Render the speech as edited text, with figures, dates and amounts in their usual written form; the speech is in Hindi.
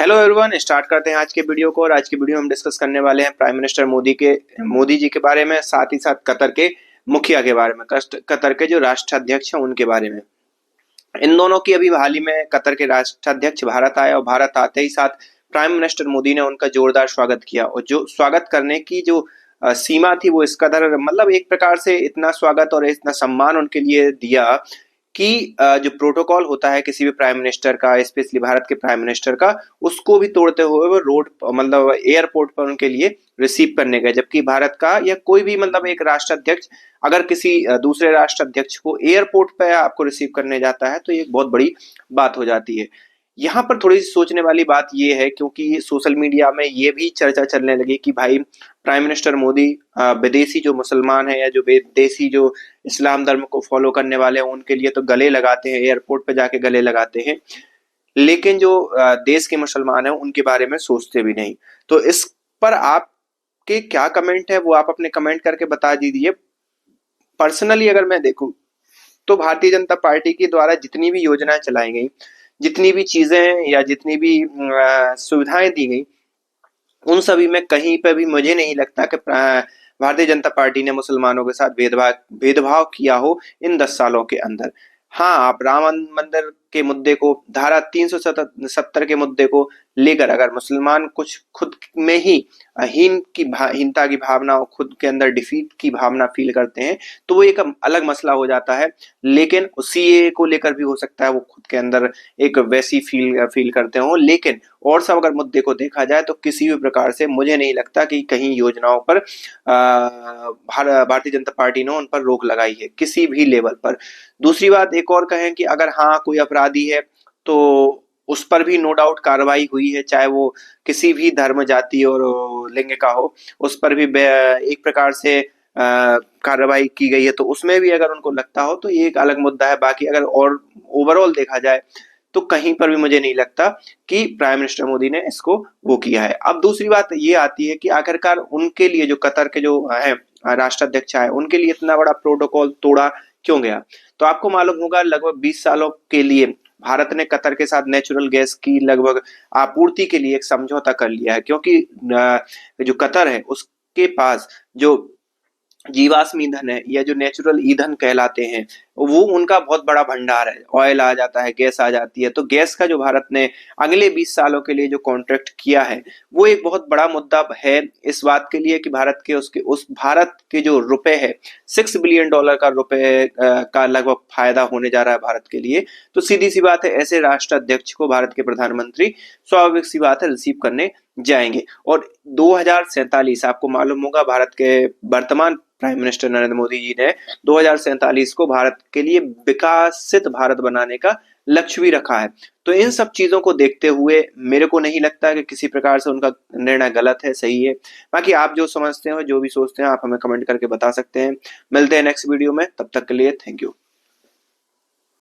हेलो एवरीवन, स्टार्ट करते हैं आज के वीडियो को। और आज के वीडियो में हम डिस्कस करने वाले हैं प्राइम मिनिस्टर मोदी जी के बारे में, साथ ही साथ कतर के मुखिया के बारे में, कतर के जो राष्ट्राध्यक्ष हैं उनके बारे में। इन दोनों की अभी हाल ही में कतर के राष्ट्राध्यक्ष भारत आए और भारत आते ही साथ प्राइम मिनिस्टर मोदी ने उनका जोरदार स्वागत किया। और जो स्वागत करने की जो सीमा थी वो इस कदर, मतलब एक प्रकार से इतना स्वागत और इतना सम्मान उनके लिए दिया कि जो प्रोटोकॉल होता है किसी भी प्राइम मिनिस्टर का, स्पेशली भारत के प्राइम मिनिस्टर का, उसको भी तोड़ते हुए वो रोड, मतलब एयरपोर्ट पर उनके लिए रिसीव करने गए। जबकि भारत का या कोई भी, मतलब एक राष्ट्राध्यक्ष अगर किसी दूसरे राष्ट्राध्यक्ष को एयरपोर्ट पे आपको रिसीव करने जाता है तो ये एक बहुत बड़ी बात हो जाती है। यहाँ पर थोड़ी सी सोचने वाली बात ये है, क्योंकि सोशल मीडिया में ये भी चर्चा चलने लगी कि भाई प्राइम मिनिस्टर मोदी विदेशी जो मुसलमान है या जो विदेशी जो इस्लाम धर्म को फॉलो करने वाले हैं उनके लिए तो गले लगाते हैं, एयरपोर्ट पे जाके गले लगाते हैं, लेकिन जो देश के मुसलमान हैं उनके बारे में सोचते भी नहीं। तो इस पर आपके क्या कमेंट है वो आप अपने कमेंट करके बता दीजिए। पर्सनली अगर मैं देखूं तो भारतीय जनता पार्टी के द्वारा जितनी भी योजनाएं चलाई गई, जितनी भी चीजें या जितनी भी सुविधाएं दी गई, उन सभी में कहीं पे भी मुझे नहीं लगता कि भारतीय जनता पार्टी ने मुसलमानों के साथ भेदभाव किया हो इन 10 सालों के अंदर। हाँ, आप राम मंदिर के मुद्दे को, धारा 370 के मुद्दे को लेकर अगर मुसलमान कुछ खुद में ही हीनता की भावना और खुद के अंदर डिफीट की भावना फील करते हैं तो वो एक अलग मसला हो जाता है। लेकिन सीएए को लेकर भी हो सकता है वो खुद के अंदर एक वैसी फील करते हो, लेकिन और सब अगर मुद्दे को देखा जाए तो किसी भी प्रकार से मुझे नहीं लगता कि कहीं योजनाओं पर भारतीय जनता पार्टी ने उन पर रोक लगाई है किसी भी लेवल पर। दूसरी बात एक और कहें कि अगर हाँ कोई अपराधी है तो उस पर भी नो डाउट कार्रवाई हुई है, चाहे वो किसी भी धर्म, जाति और लिंग का हो, उस पर भी एक प्रकार से कार्रवाई की गई है। तो उसमें भी अगर उनको लगता हो तो ये एक अलग मुद्दा है। बाकी अगर और ओवरऑल देखा जाए तो कहीं पर भी मुझे नहीं लगता कि प्राइम मिनिस्टर मोदी ने इसको वो किया है। अब दूसरी बात ये आती है कि आखिरकार उनके लिए जो कतर के जो है राष्ट्राध्यक्ष है उनके लिए इतना बड़ा प्रोटोकॉल तोड़ा क्यों गया। तो आपको मालूम होगा लगभग 20 सालों के लिए भारत ने कतर के साथ नेचुरल गैस की लगभग आपूर्ति के लिए एक समझौता कर लिया है, क्योंकि जो कतर है उसके पास जो जीवाश्म ईंधन है या जो नेचुरल ईंधन कहलाते हैं वो उनका बहुत बड़ा भंडार है। ऑयल आ जाता है, गैस आ जाती है। तो गैस का जो भारत ने अगले 20 सालों के लिए जो कॉन्ट्रैक्ट किया है वो एक बहुत बड़ा मुद्दा है इस बात के लिए कि भारत के उस भारत के जो रुपए है $6 बिलियन का रुपए का लगभग फायदा होने जा रहा है भारत के लिए। तो सीधी सी बात है, ऐसे राष्ट्राध्यक्ष को भारत के प्रधानमंत्री स्वाभाविक सी बात है रिसीव करने जाएंगे। और 2047 आपको मालूम होगा भारत के वर्तमान प्राइम मिनिस्टर नरेंद्र मोदी जी ने 2047 को भारत के लिए विकसित भारत बनाने का लक्ष्य भी रखा है। तो इन सब चीजों को देखते हुए मेरे को नहीं लगता कि किसी प्रकार से उनका निर्णय गलत है, सही है। बाकी आप जो समझते हो, जो भी सोचते हैं, आप हमें कमेंट करके बता सकते हैं। मिलते हैं नेक्स्ट वीडियो में, तब तक के लिए थैंक यू।